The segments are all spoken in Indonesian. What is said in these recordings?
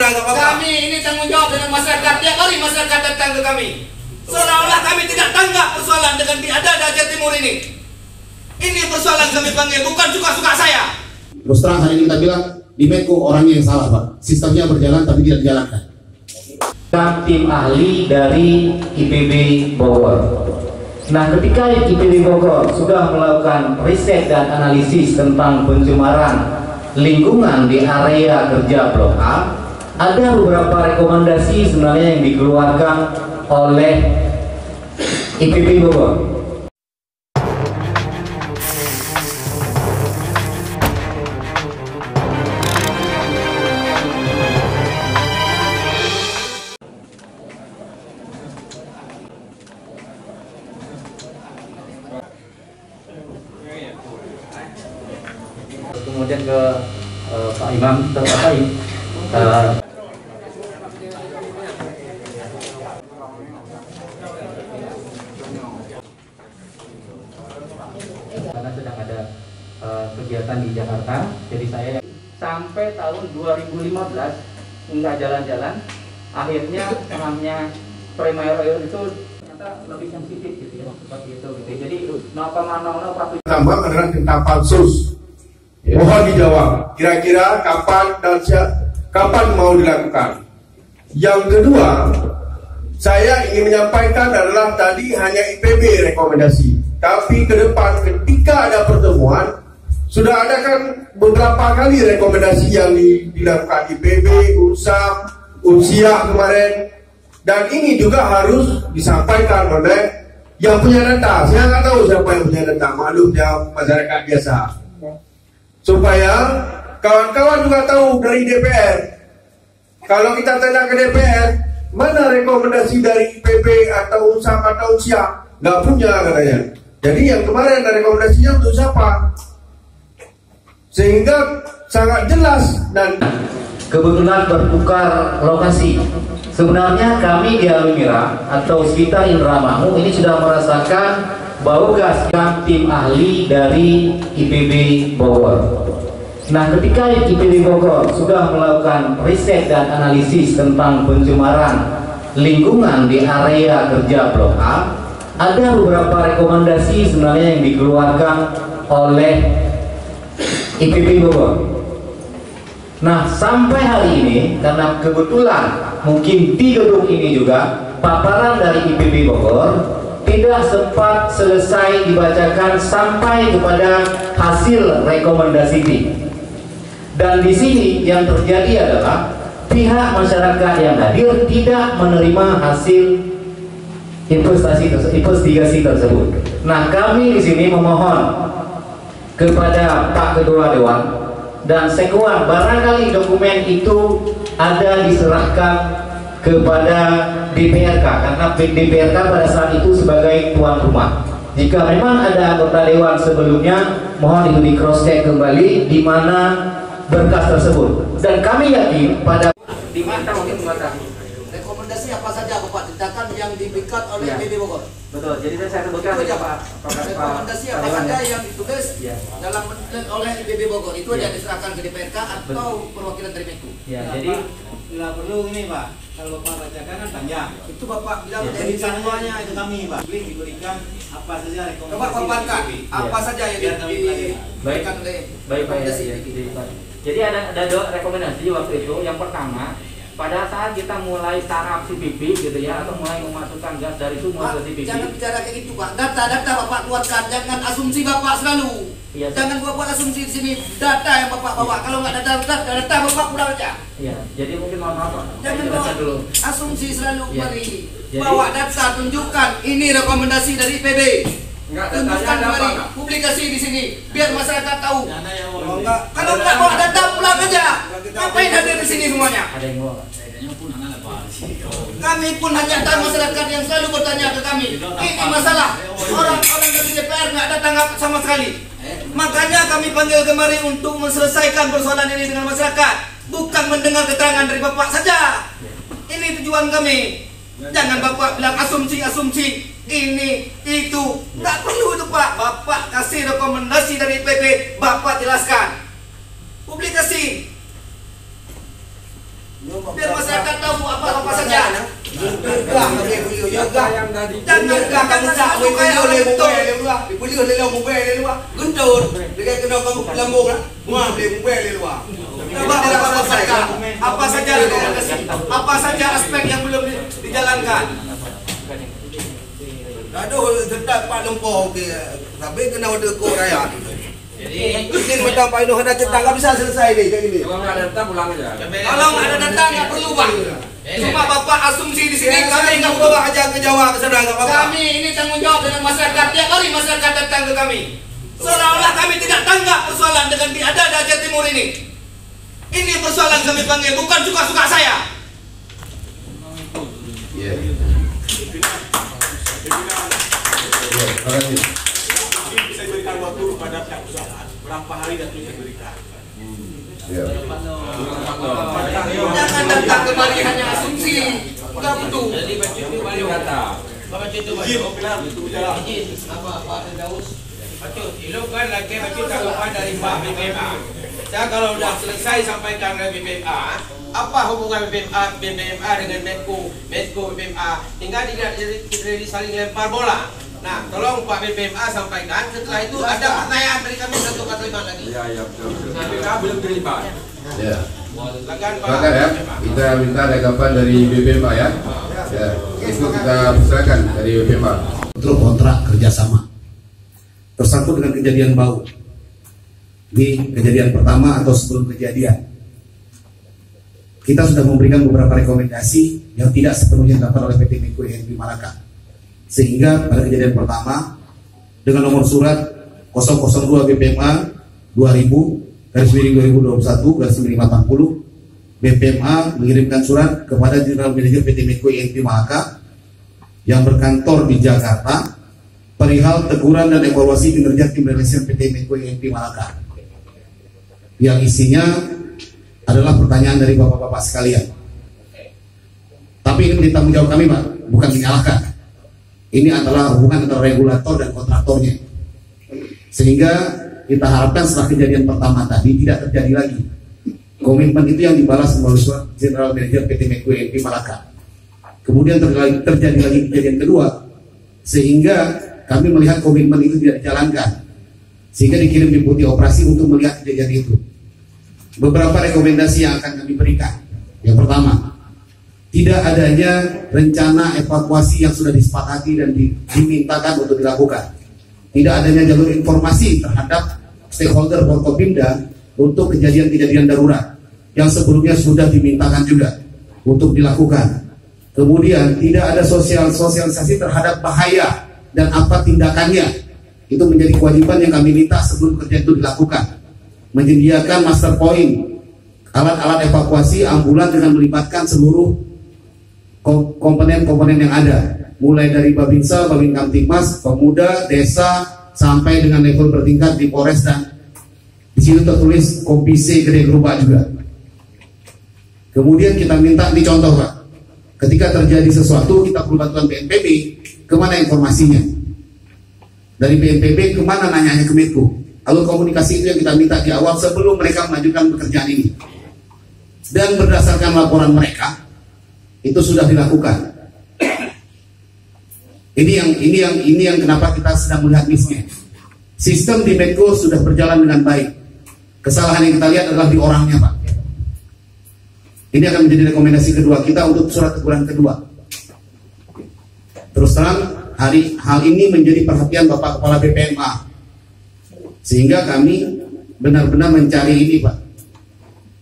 Kami ini tanggung jawab dengan masyarakat. Tiap hari masyarakat datang ke kami, seolah-olah kami tidak tanggap persoalan dengan diada-ada Jawa Timur ini. Ini persoalan kami panggil, bukan suka-suka saya. Terus terang hari ini kita bilang di Menko orangnya yang salah, Pak. Sistemnya berjalan tapi tidak dijalankan. Tim ahli dari IPB Bogor. Nah, ketika IPB Bogor sudah melakukan riset dan analisis tentang pencemaran lingkungan di area kerja Blok A, ada beberapa rekomendasi sebenarnya yang dikeluarkan oleh IPB Bogor. Kemudian ke Pak Imam terkait karena sedang ada kegiatan di Jakarta, jadi saya sampai tahun 2015 nggak jalan-jalan, akhirnya tanahnya Premier Oil itu ternyata lebih sensitif gitu ya, seperti itu gitu. Jadi 0,00 tambang adalah tentang pansus. Mohon dijawab, kira-kira kapan mau dilakukan? Yang kedua, saya ingin menyampaikan adalah tadi hanya IPB rekomendasi, tapi ke depan ketika ada pertemuan sudah ada kan beberapa kali rekomendasi yang dilakukan IPB, UNSAM, UNSIA kemarin, dan ini juga harus disampaikan oleh yang punya data. Saya nggak tahu siapa yang punya data, maklum ya masyarakat biasa. Supaya kawan-kawan juga tahu dari DPR. Kalau kita tanya ke DPR, mana rekomendasi dari IPB atau UNSAM atau UNSIA? Nggak punya katanya. Jadi yang kemarin ada rekomendasinya untuk siapa? Sehingga sangat jelas dan kebetulan bertukar lokasi. Sebenarnya kami di Alumira atau sekitar Indramayu ini sudah merasakan bau gas yang tim ahli dari IPB Bogor. Nah, ketika IPB Bogor sudah melakukan riset dan analisis tentang pencemaran lingkungan di area kerja Blok A, ada beberapa rekomendasi sebenarnya yang dikeluarkan oleh IPB Bogor. Nah, sampai hari ini karena kebetulan mungkin di gedung ini juga paparan dari IPB Bogor tidak sempat selesai dibacakan sampai kepada hasil rekomendasi tim. Dan di sini yang terjadi adalah pihak masyarakat yang hadir tidak menerima hasil investigasi tersebut. Nah, kami di sini memohon kepada Pak Ketua Dewan dan Sekwan, barangkali dokumen itu ada diserahkan kepada DPRK, karena DPRK pada saat itu sebagai tuan rumah. Jika memang ada anggota dewan sebelumnya, mohon itu di cross check kembali di mana berkas tersebut. Dan kami yakin pada Di mana mungkin rekomendasi apa saja Bapak ceritakan yang diberikan oleh IPB Bogor? betul. Jadi saya sebutkan Itu aja Pak. Rekomendasi apa saja yang ditulis dalam oleh IPB Bogor itu aja diserahkan ke DPRK atau perwakilan dari Menko. Ya, jadi tidak perlu ini Pak, kalau Bapak bacakan kan panjang. Itu Bapak bilang Jadi semuanya itu kami Pak, diberikan apa saja rekomendasi. Coba paparkan apa saja yang diberikan oleh rekomendasi. Jadi ada dua rekomendasi waktu itu. Yang pertama, pada saat kita mulai startup CPP gitu ya, atau mulai memasukkan gas dari sumur ke CPP. Jangan bicara kayak gitu Pak. Data Bapak keluarkan, jangan asumsi Bapak selalu. Iya, jangan buat asumsi di sini. Data yang Bapak bawa. Kalau nggak ada data Bapak udah aja. Iya, jadi mungkin mohon maaf Pak. Jangan bawa dulu. asumsi selalu kembali. Jadi, bawa data, tunjukkan ini rekomendasi dari IPB. Tunjukkan kembali, publikasi di sini biar masyarakat tahu. Kalau nggak bawa data pulang aja. Ngapain hadir di sini semuanya? Ada yang bawa. Kami pun hanya tahu masyarakat yang selalu bertanya ke kami. Ini masalah orang-orang dari DPR nggak ada tanggap sama sekali. Makanya kami panggil kemari untuk menyelesaikan persoalan ini dengan masyarakat, bukan mendengar keterangan dari Bapak saja. Ini tujuan kami. Jangan Bapak bilang asumsi ini itu, nggak perlu itu Pak. Bapak kasih rekomendasi dari IPB, Bapak jelaskan, publikasi. Biar masyarakat tahu apa saja. Apa saja aspek yang belum dijalankan. Aduh, sedap Pak Lempong ke. Tapi kena ada kok rakyat. Jadi mungkin macam Pak Ino hendak cerita nggak bisa selesai nih kayak gini. Kalau nggak ada data pulang aja. Kalau nggak ada data nggak perlu Pak. Cuma Bapak asumsi di sini Kami kami nggak bawa aja ke Jawa ke sana nggak apa-apa. Kami ini tanggung jawab dengan masyarakat. Tiap hari masyarakat datang ke kami. Seolah-olah kami tidak tanggap persoalan dengan diada Aceh Timur ini. Ini persoalan kami panggil, bukan suka-suka saya. Mungkin bisa diberikan waktu kepada pihak perusahaan. Berapa hari dan bisa diberikan? Jangan datang kemari hanya asumsi. Enggak betul. Jadi baca itu balik data. Baca itu balik. Izin apa Pak Daus? Baca ilmukan lagi baca tanggapan dari Pak BPMA. Saya kalau sudah selesai sampaikan ke BPMA, apa hubungan BPMA dengan Medco BPMA? Tinggal tidak jadi saling lempar bola. Nah, tolong Pak BPMA sampaikan. Setelah itu ada pertanyaan dari kami satu kata lima lagi. Ya, betul. BPMA belum terlibat. Ya. Silakan Pak. Silakan ya. Kita minta tanggapan dari BPMA ya. Ya. Itu kita persilakan dari BPMA. Untuk kontrak kerjasama tersangkut dengan kejadian bau. Ini kejadian pertama atau sebelum kejadian. Kita sudah memberikan beberapa rekomendasi yang tidak sepenuhnya dilakukan oleh PT Medco INP Malaka. Sehingga pada kejadian pertama dengan nomor surat 002 BPMA 2000/2021/580 BPMA mengirimkan surat kepada General Manager PT Medco INP Malaka yang berkantor di Jakarta perihal teguran dan evaluasi kinerja tim relation PT Medco INP Malaka. Yang isinya adalah pertanyaan dari bapak-bapak sekalian. Tapi ini menjadi tanggung jawab kami, Pak, bukan menyalahkan. Ini adalah hubungan antara regulator dan kontraktornya. Sehingga kita harapkan setelah kejadian pertama tadi tidak terjadi lagi. Komitmen itu yang dibalas melalui surat General Manager PT Medco INP Malaka. Kemudian terjadi lagi kejadian kedua, sehingga kami melihat komitmen itu tidak dijalankan. Sehingga dikirim deputi operasi untuk melihat kejadian itu. Beberapa rekomendasi yang akan kami berikan. Yang pertama, tidak adanya rencana evakuasi yang sudah disepakati dan dimintakan untuk dilakukan. Tidak adanya jalur informasi terhadap stakeholder Forkopimda untuk kejadian-kejadian darurat yang sebelumnya sudah dimintakan juga untuk dilakukan. Kemudian tidak ada sosialisasi terhadap bahaya dan apa tindakannya. Itu menjadi kewajiban yang kami minta sebelum kerja itu dilakukan. Menyediakan master point, alat-alat evakuasi ambulan dengan melibatkan seluruh komponen-komponen yang ada, mulai dari Babinsa, Babin Kamtipmas, Pemuda, Desa, sampai dengan level bertingkat di Polres, dan di situ tertulis Kompise Gede Gerubak juga. Kemudian kita minta di contoh, Pak, ketika terjadi sesuatu kita perlu bantuan BNPB, kemana informasinya? Dari BNPB kemana nanyanya ke Medco? Lalu komunikasi itu yang kita minta di awal sebelum mereka melanjutkan pekerjaan ini. Dan berdasarkan laporan mereka, itu sudah dilakukan. Ini yang kenapa kita sedang melihat miss-nya. Sistem di Medco sudah berjalan dengan baik. Kesalahan yang kita lihat adalah di orangnya, Pak. Ini akan menjadi rekomendasi kedua kita untuk surat teguran kedua. Terus terang, hal ini menjadi perhatian Bapak Kepala BPMA, sehingga kami benar-benar mencari ini, Pak.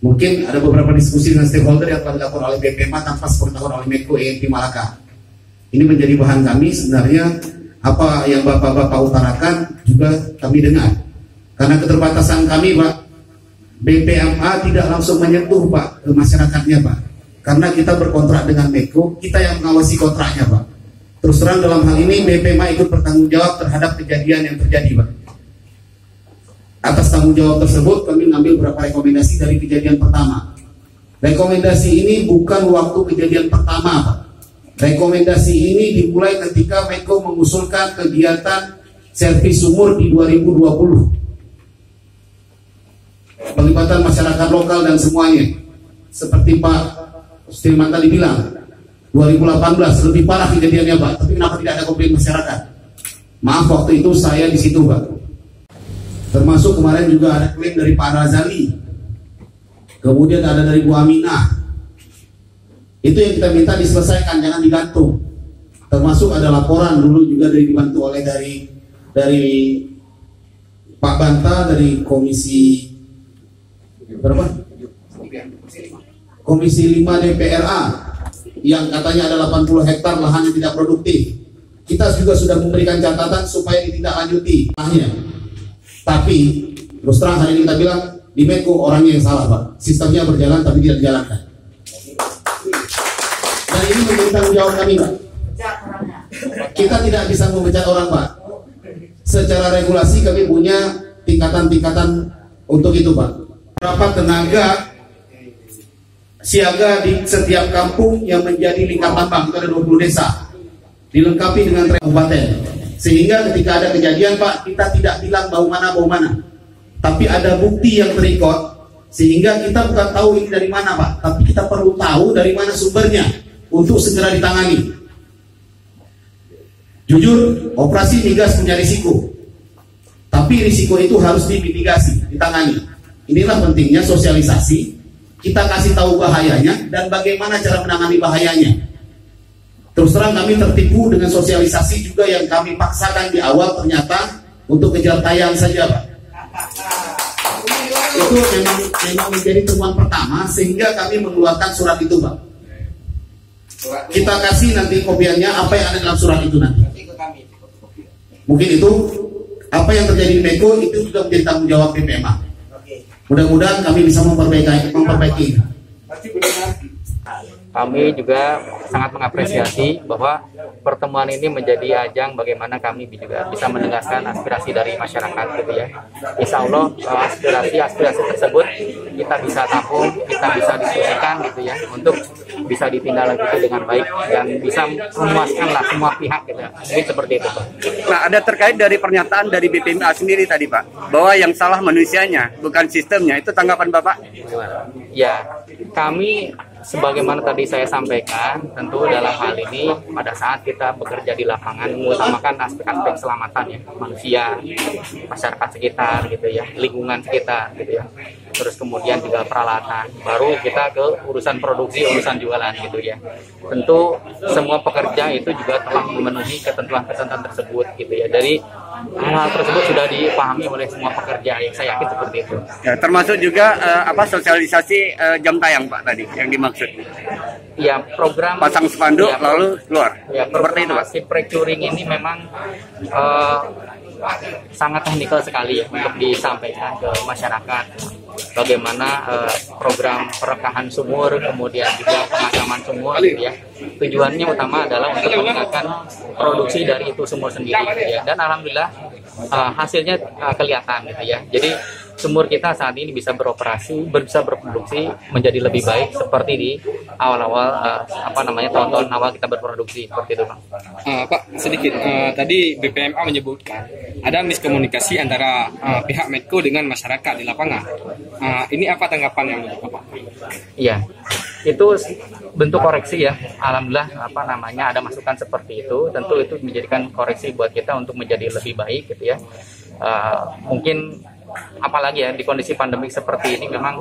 Mungkin ada beberapa diskusi dengan stakeholder yang telah dilakukan oleh BPMA tanpa sepengetahuan oleh Medco INP Malaka. Ini menjadi bahan kami sebenarnya. Apa yang Bapak-Bapak utarakan juga kami dengar. Karena keterbatasan kami, Pak, BPMA tidak langsung menyentuh, Pak, ke masyarakatnya, Pak. Karena kita berkontrak dengan Medco, kita yang mengawasi kontraknya, Pak. Terus terang dalam hal ini BPMA ikut bertanggung jawab terhadap kejadian yang terjadi, Pak. Atas tanggung jawab tersebut kami mengambil beberapa rekomendasi dari kejadian pertama. Rekomendasi ini bukan waktu kejadian pertama, Pak. Rekomendasi ini dimulai ketika Medco mengusulkan kegiatan servis sumur di 2020. Pelibatan masyarakat lokal dan semuanya. Seperti Pak seperti Mas tadi bilang 2018 lebih parah kejadiannya Pak, tapi kenapa tidak ada komplain masyarakat? Maaf, waktu itu saya di situ Pak. Termasuk kemarin juga ada klaim dari Pak Razali, kemudian ada dari Bu Aminah. Itu yang kita minta diselesaikan, jangan digantung. Termasuk ada laporan dulu juga dibantu oleh dari Pak Banta dari komisi berapa? Komisi 5 DPRA yang katanya ada 80 hektar lahan yang tidak produktif. Kita juga sudah memberikan catatan supaya ditindaklanjuti. Tapi terus terang hari ini kita bilang di Menko orangnya yang salah Pak. Sistemnya berjalan tapi tidak dijalankan. Dan ini menjadi tanggung jawab kami Pak. Kita tidak bisa memecat orang Pak. Secara regulasi kami punya tingkatan-tingkatan untuk itu Pak. Berapa tenaga siaga di setiap kampung yang menjadi lingkaran Bang, itu ada 20 desa. Dilengkapi dengan kabupaten. Sehingga ketika ada kejadian Pak, kita tidak bilang bau mana. Tapi ada bukti yang terikot, sehingga kita bukan tahu ini dari mana Pak, tapi kita perlu tahu dari mana sumbernya untuk segera ditangani. Jujur, operasi migas punya risiko, tapi risiko itu harus dimitigasi, ditangani. Inilah pentingnya sosialisasi, kita kasih tahu bahayanya dan bagaimana cara menangani bahayanya. Terus terang kami tertipu dengan sosialisasi juga yang kami paksakan di awal, ternyata untuk kejar tayang saja Pak. Itu memang menjadi temuan pertama sehingga kami mengeluarkan surat itu Pak. Kita kasih nanti kopiannya apa yang ada dalam surat itu nanti. Mungkin itu apa yang terjadi di Menko itu juga menjadi tanggung jawab BPMA. Mudah-mudahan kami bisa memperbaiki. Kami juga sangat mengapresiasi bahwa pertemuan ini menjadi ajang bagaimana kami juga bisa mendengarkan aspirasi dari masyarakat gitu ya. Insya Allah aspirasi tersebut kita bisa tampung, kita bisa diskusikan gitu ya, untuk bisa ditindaklanjuti dengan baik dan bisa memuaskanlah semua pihak gitu. Jadi seperti itu Pak. Nah, ada terkait dari pernyataan dari BPMA sendiri tadi Pak, bahwa yang salah manusianya bukan sistemnya, itu tanggapan Bapak? Ya, kami sebagaimana tadi saya sampaikan, tentu dalam hal ini pada saat kita bekerja di lapangan mengutamakan aspek-aspek keselamatan ya, manusia, masyarakat sekitar gitu ya, lingkungan sekitar gitu ya. Terus kemudian juga peralatan, baru kita ke urusan produksi, urusan jualan gitu ya. Tentu semua pekerja itu juga telah memenuhi ketentuan-ketentuan tersebut gitu ya. Dari hal tersebut sudah dipahami oleh semua pekerja, yang saya yakin seperti itu. Ya, termasuk juga sosialisasi jam tayang Pak tadi yang dimaksud. Ya, program pasang spanduk ya, lalu keluar. Ya, seperti itu Pak. Pre-curing ini memang sangat teknikal sekali ya untuk disampaikan ke masyarakat. Bagaimana program perekahan sumur, kemudian juga pemasaman sumur gitu ya. Tujuannya utama adalah untuk meningkatkan produksi dari itu sumur sendiri gitu ya. Dan alhamdulillah hasilnya kelihatan gitu ya. Jadi sumur kita saat ini bisa beroperasi, bisa berproduksi menjadi lebih baik seperti di awal-awal tahun-tahun awal kita berproduksi seperti itu Pak. Pak, sedikit tadi BPMA menyebutkan ada miskomunikasi antara pihak Menko dengan masyarakat di lapangan. Ini apa tanggapan yang menurut Bapak? Iya, itu bentuk koreksi ya. Alhamdulillah ada masukan seperti itu. Tentu itu menjadikan koreksi buat kita untuk menjadi lebih baik gitu ya. Mungkin apalagi ya di kondisi pandemik seperti ini memang